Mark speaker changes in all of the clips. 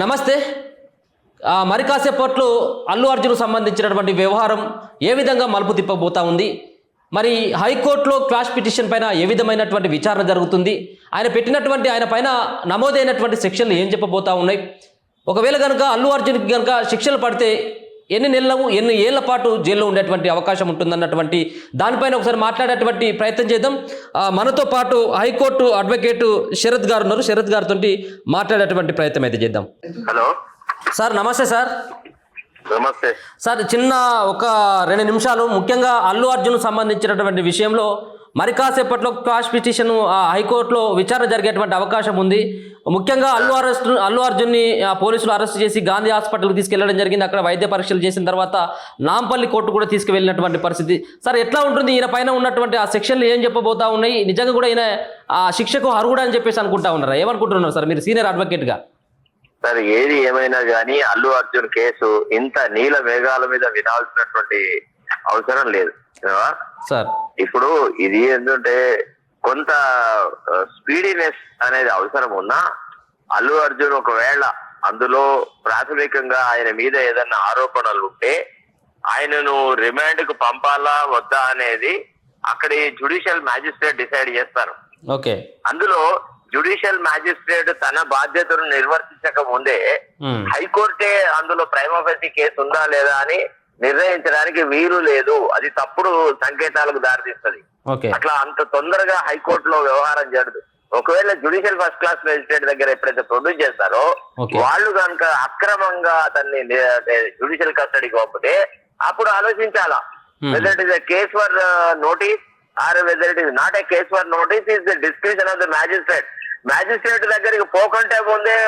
Speaker 1: నమస్తే. మరి కాసేపట్లో అల్లు అర్జున్ సంబంధించినటువంటి వ్యవహారం ఏ విధంగా మలుపు తిప్పబోతా ఉంది? మరి హైకోర్టులో క్లాష్ పిటిషన్ పైన ఏ విధమైనటువంటి విచారణ జరుగుతుంది? ఆయన పైన నమోదైనటువంటి సెక్షన్లు ఏం చెప్పబోతా ఉన్నాయి? ఒకవేళ కనుక అల్లు అర్జున్కి కనుక శిక్షలు పడితే ఎన్ని ఏళ్ల పాటు జైల్లో ఉండేటువంటి అవకాశం ఉంటుందన్నటువంటి దానిపైన ఒకసారి మాట్లాడేటువంటి ప్రయత్నం చేద్దాం. మనతో పాటు హైకోర్టు అడ్వకేటు శరత్ గారు ఉన్నారు. శరత్ గారితో మాట్లాడేటువంటి ప్రయత్నం అయితే చేద్దాం.
Speaker 2: హలో
Speaker 1: సార్, నమస్తే సార్.
Speaker 2: నమస్తే
Speaker 1: సార్, చిన్న ఒక 2 నిమిషాలు. ముఖ్యంగా అల్లు అర్జున్ సంబంధించినటువంటి విషయంలో మరి కాసేపట్లో క్లాష్ పిటిషన్ హైకోర్టులో విచారణ జరిగేటువంటి అవకాశం ఉంది. ముఖ్యంగా అల్లు అర్జున్ని పోలీసులు అరెస్ట్ చేసి గాంధీ హాస్పిటల్కి తీసుకెళ్లడం జరిగింది. అక్కడ వైద్య పరీక్షలు చేసిన తర్వాత నాంపల్లి కోర్టు కూడా తీసుకువెళ్ళినటువంటి పరిస్థితి. సార్, ఎట్లా ఉంటుంది? ఈయన పైన ఉన్నటువంటి ఆ సెక్షన్లు ఏం చెప్పబోతా ఉన్నాయి? నిజంగా కూడా ఈయన ఆ శిక్షకు అర్హుడు అని చెప్పేసి అనుకుంటా ఉన్నారా? ఏమనుకుంటున్నారు సార్ మీరు సీనియర్ అడ్వకేట్గా?
Speaker 2: సార్, ఏది ఏమైనా గానీ అల్లు అర్జున్ కేసు ఇంత నీల మేఘాల మీద వినాల్సినటువంటి అవసరం లేదు
Speaker 1: సార్.
Speaker 2: ఇప్పుడు ఇది ఏంటంటే కొంత స్పీడీనెస్ అనేది అవసరం ఉన్నా అల్లు అర్జున్ ఒకవేళ అందులో ప్రాథమికంగా ఆయన మీద ఏదన్నా ఆరోపణలు ఉంటే ఆయనను రిమాండ్ కు పంపాలా వద్దా అనేది అక్కడి జ్యుడిషియల్ మ్యాజిస్ట్రేట్ డిసైడ్ చేస్తారు.
Speaker 1: ఓకే.
Speaker 2: అందులో జ్యుడిషియల్ మ్యాజిస్ట్రేట్ తన బాధ్యతను నిర్వర్తించక ముందే హైకోర్టే అందులో ప్రైమా ఫేసి కేసు ఉందా లేదా అని నిర్ణయించడానికి వీలు లేదు. అది తప్పుడు సంకేతాలకు దారితీస్తుంది. అట్లా అంత తొందరగా హైకోర్టులో వ్యవహారం జరగదు. ఒకవేళ జ్యుడిషియల్ ఫస్ట్ క్లాస్ మెజిస్ట్రేట్ దగ్గర ఎప్పుడైతే ప్రొడ్యూస్ చేస్తారో వాళ్ళు కనుక అక్రమంగా అతన్ని జ్యుడిషియల్ కస్టడీకి పంపితే అప్పుడు ఆలోచించాలా whether it is a case for notice or whether it is not a case for notice is the description of the magistrate. Magistrate దగ్గరికి పోకంటే ముందే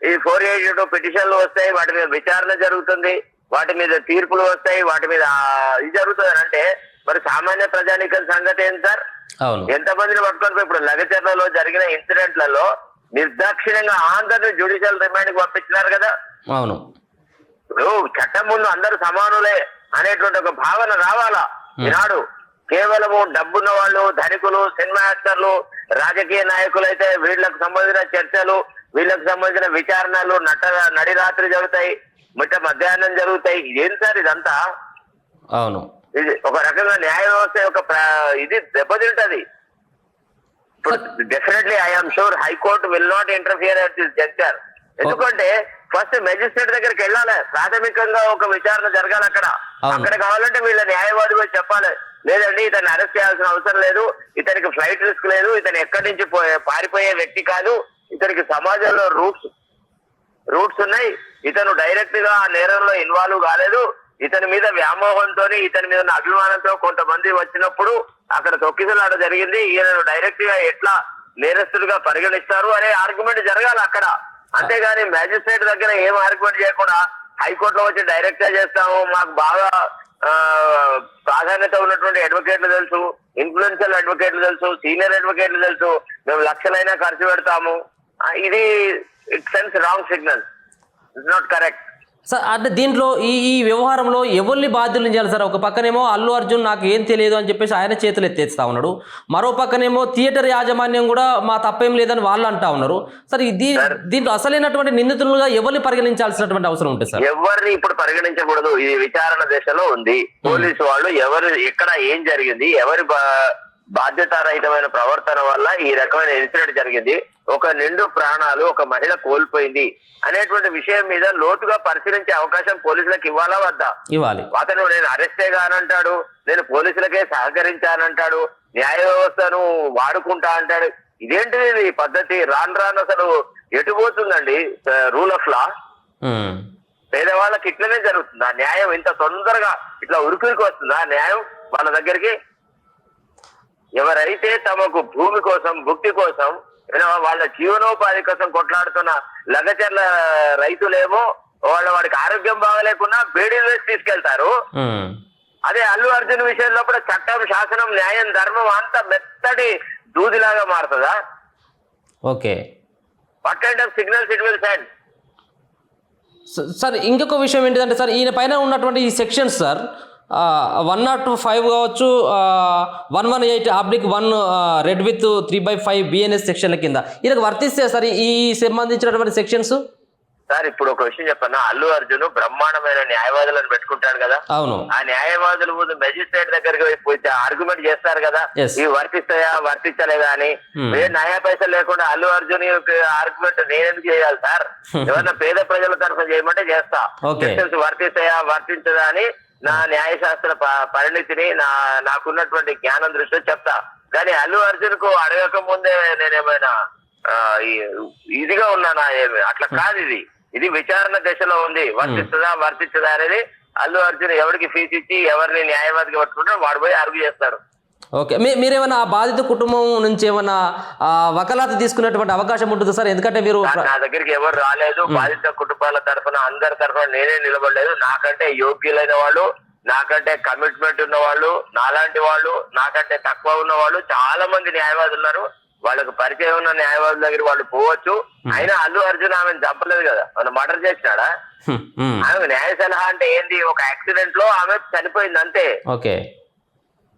Speaker 2: ఈ 482 పిటిషన్లు వస్తాయి, వాటి మీద విచారణ జరుగుతుంది, వాటి మీద తీర్పులు వస్తాయి, వాటి మీద ఇది జరుగుతుంది అంటే మరి సామాన్య ప్రజానీకం సంగతి ఏంటి సార్? ఎంతమందిని పట్టుకొని ఇప్పుడు లగచర్లలో జరిగిన ఇన్సిడెంట్లలో నిర్దాక్షిణ్యంగా అందరినీ జ్యుడిషియల్ రిమాండ్ కి పంపించినారు కదా.
Speaker 1: అవును.
Speaker 2: ఇప్పుడు చట్టం ముందు అందరూ సమానులే అనేటువంటి ఒక భావన రావాలా. ఈనాడు కేవలము డబ్బున్న వాళ్ళు, ధనికులు, సినిమా యాక్టర్లు, రాజకీయ నాయకులు అయితే వీళ్ళకు సంబంధించిన చర్చలు, వీళ్ళకు సంబంధించిన విచారణలు నడి రాత్రి జరుగుతాయి, మిట్ట మధ్యాహ్నం జరుగుతాయి. ఇదేం సార్ ఇదంతా?
Speaker 1: అవును.
Speaker 2: ఇది ఒక రకంగా న్యాయ వ్యవస్థ యొక్క ఇది దెబ్బతింటది. ఇప్పుడు definitely I'm sure high court will not interfere at this juncture. ఎందుకంటే ఫస్ట్ మెజిస్ట్రేట్ దగ్గరికి వెళ్ళాలి, ప్రాథమికంగా ఒక విచారణ జరగాలి అక్కడ కావాలంటే వీళ్ళ న్యాయవాది పోయి చెప్పాలి, లేదండి ఇతన్ని అరెస్ట్ చేయాల్సిన అవసరం లేదు, ఇతనికి ఫ్లైట్ రిస్క్ లేదు, ఇతను ఎక్కడి నుంచి పారిపోయే వ్యక్తి కాదు, ఇతనికి సమాజంలో రూట్స్ ఉన్నాయి, ఇతను డైరెక్ట్ గా ఆ నేరంలో ఇన్వాల్వ్ కాలేదు, ఇతని మీద వ్యామోహంతో ఇతని మీద ఉన్న అభిమానంతో కొంతమంది వచ్చినప్పుడు అక్కడ తొక్కిసలాట జరిగింది, ఈయనను డైరెక్ట్ గా ఎట్లా నేరస్తుడిగా పరిగణిస్తారు అనే ఆర్గ్యుమెంట్ జరగాలి అక్కడ. అంతేగాని మ్యాజిస్ట్రేట్ దగ్గర ఏం ఆర్గ్యుమెంట్ చేయకుండా హైకోర్టులో వచ్చి డైరెక్ట్ గా చేస్తాము, మాకు బాగా ప్రాధాన్యత ఉన్నటువంటి అడ్వకేట్లు తెలుసు, ఇన్ఫ్లుయెన్షియల్ అడ్వకేట్లు తెలుసు, సీనియర్ అడ్వకేట్లు తెలుసు, మేము లక్షలైనా ఖర్చు పెడతాము, ఇది it sense wrong signal, it's not correct
Speaker 1: sir. అంటే దీంట్లో ఈ వ్యవహారంలో ఎవరిని బాధ్యులు చేయాలి సార్? ఒక పక్కనేమో అల్లు అర్జున్ నాకు ఏం తెలియదు అని చెప్పేసి ఆయన చేతులు ఎత్తేస్తా ఉన్నాడు, మరో పక్కనేమో థియేటర్ యాజమాన్యం కూడా మా తప్పేం లేదని వాళ్ళు అంటా ఉన్నారు. సార్, దీంట్లో అసలైనటువంటి నిందితులుగా ఎవరిని పరిగణించాల్సినటువంటి అవసరం ఉంటుంది సార్?
Speaker 2: ఎవరిని ఇప్పుడు పరిగణించకూడదు. ఇది విచారణ దశలో ఉంది. పోలీసు వాళ్ళు ఎక్కడ ఏం జరిగింది, ఎవరి బాధ్యతారహితమైన ప్రవర్తన వల్ల ఈ రకమైన ఇన్సిడెంట్ జరిగింది, ఒక నిండు ప్రాణాలు, ఒక మహిళ కోల్పోయింది అనేటువంటి విషయం మీద లోతుగా పరిశీలించే అవకాశం పోలీసులకు ఇవ్వాలా వద్దా?
Speaker 1: ఇవ్వాలి.
Speaker 2: అతను నేను అరెస్టే కానంటాడు, నేను పోలీసులకే సహకరించానంటాడు, న్యాయ వ్యవస్థను వాడుకుంటా అంటాడు. ఇదేంటిది ఈ పద్ధతి? రాను అసలు ఎటుపోతుందండి రూల్ ఆఫ్ లా? పేదవాళ్ళకి ఇట్లనే జరుగుతుందా న్యాయం? ఇంత తొందరగా ఇట్లా ఉరికి వస్తుందా న్యాయం వాళ్ళ దగ్గరికి? ఎవరైతే తమకు భూమి కోసం, భుక్తి కోసం, వాళ్ళ జీవనోపాధి కోసం కొట్లాడుతున్న లగచర్ల రైతులేమో వాడికి ఆరోగ్యం బాగలేకున్నా బేడీలు వేసి తీసుకెళ్తారు. అదే అల్లు అర్జున్ విషయంలో కూడా చట్టం, శాసనం, న్యాయం, ధర్మం అంతా మెత్తటి దూదిలాగా మారుతుందా?
Speaker 1: Okay.
Speaker 2: What kind of signals it will send?
Speaker 1: Sir, ఇంకొక విషయం ఏంటిదంటే సార్, ఈయన పైన ఉన్నటువంటి ఈ సెక్షన్స్ సార్ 105 కావచ్చు, 118/1 రెడ్ విత్ 3/5 బిఎన్ఎస్ సెక్షన్ల కింద ఈయనకు వర్తిస్తే సార్ ఈ సంబంధించినటువంటి సెక్షన్స్?
Speaker 2: సార్ ఇప్పుడు ఒక విషయం చెప్పన్నా, అల్లు అర్జున్ బ్రహ్మాండమైన న్యాయవాదులను పెట్టుకుంటాడు కదా.
Speaker 1: అవును.
Speaker 2: ఆ న్యాయవాదుల ముందు మెజిస్ట్రేట్ దగ్గరికి పోయి ఆర్గ్యుమెంట్ చేస్తారు కదా,
Speaker 1: Yes.
Speaker 2: ఇవి వర్తిస్తాయా వర్తించలేదా అని. న్యాయ పైసలు లేకుండా అల్లు అర్జున్ ఆర్గ్యుమెంట్ నేనెందుకు చేయాలి సార్? ఎవరన్నా పేద ప్రజల తరఫున చేయమంటే చేస్తా.
Speaker 1: Okay.
Speaker 2: వర్తిస్తాయా వర్తించదా అని నా న్యాయశాస్త్ర పరిణితిని నాకున్నటువంటి జ్ఞానం దృష్టిలో చెప్తా. కానీ అల్లు అర్జున్ కు అడగక ముందే నేనేమైనా ఇదిగా ఉన్నానా? ఏమి అట్లా కాదు. ఇది విచారణ దశలో ఉంది. వర్తిస్తుందా వర్తించదా అనేది అల్లు అర్జున్ ఎవరికి ఫీజు ఇచ్చి ఎవరిని న్యాయవాదిగా పట్టుకుంటారో వాడు పోయి అరుగు చేస్తాడు.
Speaker 1: ఓకే, మీరేమైనా ఆ బాధిత కుటుంబం నుంచి ఏమైనా వకాలత్ తీసుకునేటువంటి అవకాశం ఉంటుంది సార్? ఎందుకంటే మీరు
Speaker 2: నా దగ్గరికి ఎవరు రాలేదు. బాధిత కుటుంబాల తరఫున అందరి తరఫున నేనే నిలబడలేదు. నాకంటే యోగ్యులైన వాళ్ళు, నాకంటే కమిట్మెంట్ ఉన్న వాళ్ళు, నాలాంటి వాళ్ళు, నాకంటే తక్కువ ఉన్న వాళ్ళు చాలా మంది న్యాయవాదులు ఉన్నారు. వాళ్ళకు పరిచయం ఉన్న న్యాయవాదుల దగ్గర వాళ్ళు పోవచ్చు. అయినా అల్లు అర్జున్ ఆమెను చంపలేదు కదా, ఆమెను మర్డర్ చేసినాడా? ఆమె న్యాయ సలహా అంటే ఏంది? ఒక యాక్సిడెంట్ లో ఆమె చనిపోయింది అంతే.
Speaker 1: ఓకే,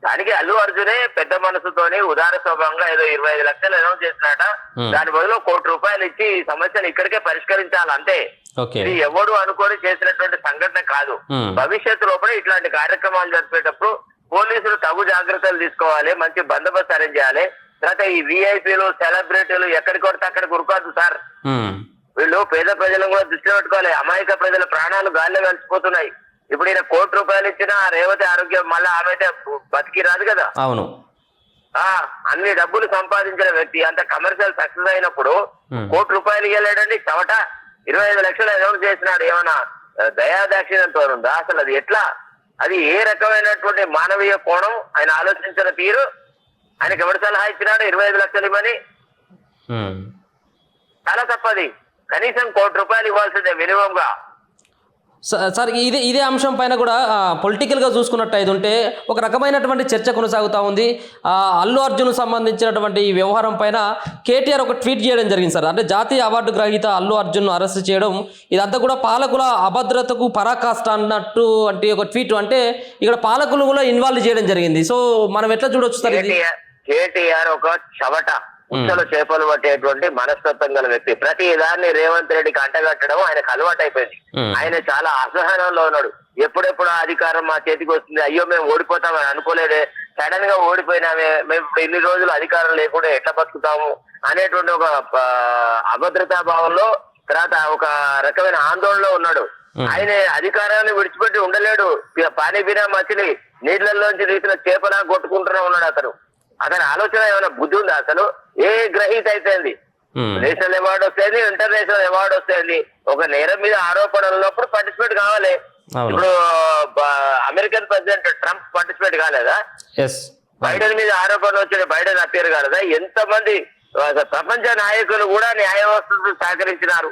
Speaker 2: దానికి అల్లు అర్జునే పెద్ద మనసుతోని ఉదార స్వభావంగా ఏదో 25 లక్షలు అనౌన్స్ చేసినాట. దాని బదులు ₹1,00,00,000 ఇచ్చి ఈ సమస్యను ఇక్కడికే పరిష్కరించాలి అంతే. ఇది ఎవడు అనుకొని చేసినటువంటి సంఘటన కాదు. భవిష్యత్తు లోపల ఇట్లాంటి కార్యక్రమాలు జరిపేటప్పుడు పోలీసులు తగు జాగ్రత్తలు తీసుకోవాలి, మంచి బందోబస్తు అరేంజ్ చేయాలి. తర్వాత ఈ విఐపీలు సెలబ్రిటీలు ఎక్కడికి కొడితే అక్కడికి ఉరకాదు సార్. వీళ్ళు పేద ప్రజలను కూడా దృష్టిలో పెట్టుకోవాలి. అమాయక ప్రజల ప్రాణాలు గాల్లో కలిసిపోతున్నాయి. ఇప్పుడు ఈయన ₹1,00,00,000 ఇచ్చినా రేవతి ఆరోగ్యం మళ్ళీ ఆమె అయితే బతికి రాదు కదా.
Speaker 1: అవును.
Speaker 2: అన్ని డబ్బులు సంపాదించిన వ్యక్తి అంత కమర్షియల్ సక్సెస్ అయినప్పుడు ₹1,00,00,000 ఇవ్వలేడండి. చవట 25 లక్షలు అనౌన్స్ చేసినాడు. ఏమన్నా దయాదాక్షిణ్యంతో ఉందా అసలు? అది ఎట్లా? అది ఏ రకమైనటువంటి మానవీయ కోణం? ఆయన ఆలోచించిన తీరు, ఆయనకి ఎవరు సలహా ఇచ్చినాడు 25 లక్షలు ఇవ్వని? చాలా తప్పది. కనీసం ₹1,00,00,000 ఇవ్వాల్సిందే మినిమం గా.
Speaker 1: సార్ ఇదే అంశం పైన కూడా పొలిటికల్గా చూసుకున్నట్టు అయితే ఉంటే ఒక రకమైనటువంటి చర్చ కొనసాగుతూ ఉంది. అల్లు అర్జున్ సంబంధించినటువంటి ఈ వ్యవహారం పైన కేటీఆర్ ఒక ట్వీట్ చేయడం జరిగింది సార్. అంటే జాతీయ అవార్డు గ్రహీత అల్లు అర్జున్ అరెస్ట్ చేయడం ఇదంతా కూడా పాలకుల అభద్రతకు పరాకాష్ట అన్నట్టు అంటే ఒక ట్వీట్. అంటే ఇక్కడ పాలకులు కూడా ఇన్వాల్వ్ చేయడం జరిగింది. సో మనం ఎట్లా చూడొచ్చు సార్?
Speaker 2: కేటీఆర్ ఒక చవట, ఉచ్చలు చేపలు పట్టేటువంటి మనస్తత్వం గల వ్యక్తి. ప్రతి దాన్ని రేవంత్ రెడ్డికి అంటగట్టడం ఆయనకు అలవాటు అయిపోయింది. ఆయన చాలా అసహనంలో ఉన్నాడు. ఎప్పుడెప్పుడు ఆ అధికారం మా చేతికి వస్తుంది, అయ్యో మేము ఓడిపోతామని అనుకోలేదే, సడన్ గా ఓడిపోయినామే, మేము ఇన్ని రోజులు అధికారం లేకుండా ఎట్లా బతుకుతాము అనేటువంటి ఒక అభద్రతా భావంలో, తర్వాత ఒక రకమైన ఆందోళనలో ఉన్నాడు. ఆయన అధికారాన్ని విడిచిపెట్టి ఉండలేడు. పానీ బినా మచిలి నీళ్లలోంచి తీసిన చేపలా కొట్టుకుంటూనే ఉన్నాడు అతను. అతని ఆలోచన ఏమైనా బుద్ధి ఉందా అసలు? ఏ గ్రహీత అయిపోయింది. నేషనల్ అవార్డు వస్తుంది, ఇంటర్నేషనల్ అవార్డు వస్తుంది. ఒక నేరం మీద ఆరోపణలు ఉన్నప్పుడు పార్టిసిపేట్ కావాలి. ఇప్పుడు అమెరికన్ ప్రెసిడెంట్ ట్రంప్ పార్టిసిపేట్ కాలేదా? బైడెన్ మీద ఆరోపణలు వచ్చిన బైడెన్ అపేర్ కాలేదా? ఎంతమంది ప్రపంచ నాయకులు కూడా న్యాయ వ్యవస్థకు సహకరించినారు.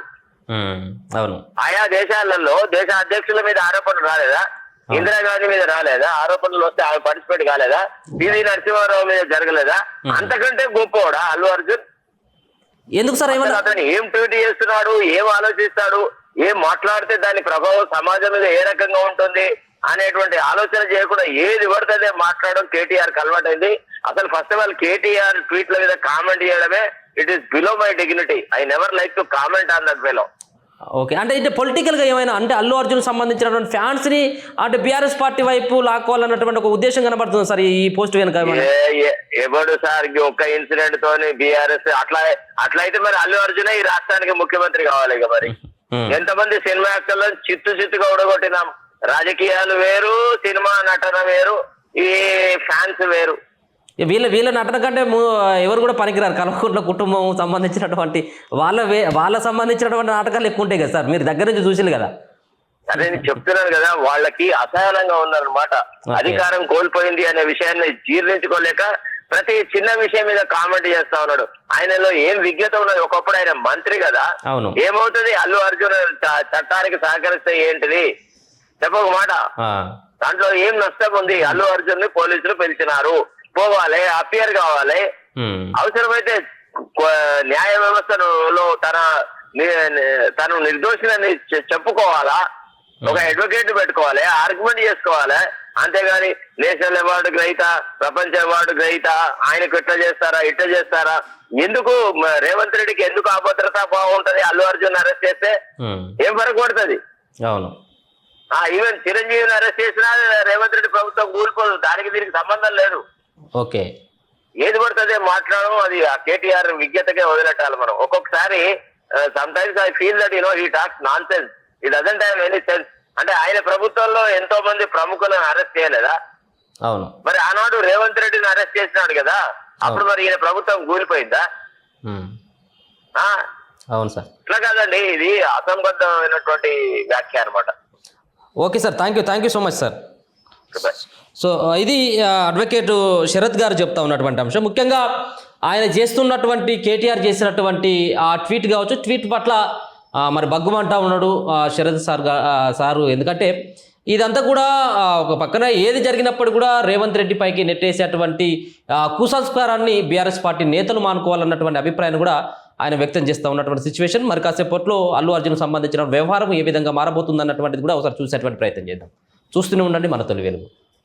Speaker 2: ఆయా దేశాలలో దేశ అధ్యక్షుల మీద ఆరోపణలు రాలేదా? ఇందిరాగాంధీ మీద రాలేదా? ఆరోపణలు వస్తే ఆమె పార్టిసిపేట్ కాలేదా? పివి నరసింహారావు మీద జరగలేదా? అంతకంటే గొప్పవాడా అల్లు అర్జున్?
Speaker 1: ఎందుకు సార్?
Speaker 2: అతను ఏం ట్వీట్ చేస్తున్నాడు, ఏం ఆలోచిస్తాడు, ఏం మాట్లాడితే దాని ప్రభావం సమాజం మీద ఏ రకంగా ఉంటుంది అనేటువంటి ఆలోచన చేయకుండా ఏది పడితే మాట్లాడడం కేటీఆర్ కి అలవాటైంది. అసలు ఫస్ట్ ఆఫ్ ఆల్ కేటీఆర్ ట్వీట్ల మీద కామెంట్ చేయడమే it is below my dignity. I never like to comment on that fellow.
Speaker 1: Okay, అంటే ఇటు పొలిటికల్గా ఏమైనా అంటే అల్లు అర్జున్ సంబంధించినటువంటి ఫ్యాన్స్ని అంటే బీఆర్ఎస్ పార్టీ వైపు లాక్కోవాలన్నటువంటి ఒక ఉద్దేశం కనబడుతుంది సార్ ఈ పోస్ట్ వెనుక?
Speaker 2: ఎవడు సార్ ఒక్క ఇన్సిడెంట్ తోని బీఆర్ఎస్ అట్లయితే మరి అల్లు అర్జునే ఈ రాష్ట్రానికి ముఖ్యమంత్రి కావాలి ఇక. మరి ఎంతమంది సినిమా యాక్టర్లను చిత్తుగా ఉడగొట్టినాం. రాజకీయాలు వేరు, సినిమా నటన వేరు, ఈ ఫ్యాన్స్ వేరు.
Speaker 1: వీళ్ళ నటన కంటే ఎవరు కూడా పనికిరారు. కల్వకుంట్ల కుటుంబం సంబంధించినటువంటి వాళ్ళ సంబంధించినటువంటి నాటకాలు ఎక్కువ ఉంటాయి కదా సార్, మీరు దగ్గర నుంచి చూసింది కదా.
Speaker 2: అదే నేను చెప్తున్నాను కదా, వాళ్ళకి అసహనంగా ఉందన్నమాట. అధికారం కోల్పోయింది అనే విషయాన్ని జీర్ణించుకోలేక ప్రతి చిన్న విషయం మీద కామెంట్ చేస్తా ఉన్నాడు. ఆయనలో ఏం విజ్ఞత ఉన్నది? ఒకప్పుడు ఆయన మంత్రి కదా. ఏమవుతుంది అల్లు అర్జున్ చట్టానికి సహకరిస్తే ఏంటిది చెప్పక మాట. దాంట్లో ఏం నష్టం ఉంది? అల్లు అర్జున్ ని పోలీసులు పిలిచినారు, పోవాలి, అపియర్ కావాలి, అవసరమైతే న్యాయ వ్యవస్థలో తను నిర్దోషిని చెప్పుకోవాలా, ఒక అడ్వకేట్ పెట్టుకోవాలి, ఆర్గ్యుమెంట్ చేసుకోవాలి. అంతేగాని నేషనల్ అవార్డు గ్రహీత, ప్రపంచ అవార్డు గ్రహీత, ఆయనకు ఇట్లా చేస్తారా ఎందుకు రేవంత్ రెడ్డికి ఎందుకు అభద్రతా బాగుంటది అల్లు అర్జున్ అరెస్ట్ చేస్తే ఏం ఫరక్ పడుతుంది?
Speaker 1: అవును.
Speaker 2: ఈవెన్ చిరంజీవిని అరెస్ట్ చేసినా రేవంత్ రెడ్డి ప్రభుత్వం కూలిపోదు, దానికి దీనికి సంబంధం లేదు.
Speaker 1: ఓకే,
Speaker 2: ఏది పడుతుంది మాట్లాడడం, అది ఆ కేటీఆర్ విజ్ఞతకే వదిలేటాలి మనం. ఒక్కొక్కసారి sometimes I feel that he talks non sense, it doesn't have any sense. అంటే ఆయన ప్రభుత్వంలో ఎంతో మంది ప్రముఖులను అరెస్ట్ చేయలేదా?
Speaker 1: అవును.
Speaker 2: మరి ఆనాడు రేవంత్ రెడ్డిని అరెస్ట్ చేసినాడు కదా, అప్పుడు మరి ఈయన ప్రభుత్వం కూలిపోయిందా?
Speaker 1: అవును సార్.
Speaker 2: ఇట్లా కాదండి, ఇది అసంబద్ధమైనటువంటి వ్యాఖ్య అనమాట.
Speaker 1: Okay sir, thank you so much sir. So ఇది అడ్వకేట్ శరత్ గారు చెప్తా ఉన్నటువంటి అంశం. ముఖ్యంగా ఆయన చేస్తున్నటువంటి కేటీఆర్ చేసినటువంటి ఆ ట్వీట్ కావచ్చు, ట్వీట్ పట్ల మరి బగ్గుమంటా ఉన్నాడు శరత్ సారు. ఎందుకంటే ఇదంతా కూడా ఒక పక్కన ఏది జరిగినప్పుడు కూడా రేవంత్ రెడ్డి పైకి నెట్టేసేటువంటి కుసంస్కారాన్ని బీఆర్ఎస్ పార్టీ నేతలు మానుకోవాలన్నటువంటి అభిప్రాయాన్ని కూడా ఆయన వ్యక్తం చేస్తూ ఉన్నటువంటి సిచ్యువేషన్. మరి కాసేపట్లో అల్లు అర్జున్ సంబంధించిన వ్యవహారం ఏ విధంగా మారబోతుంది అన్నటువంటిది కూడా ఒకసారి చూసేటువంటి ప్రయత్నం చేద్దాం. చూస్తూనే ఉండండి మన తొలి వెలుగు.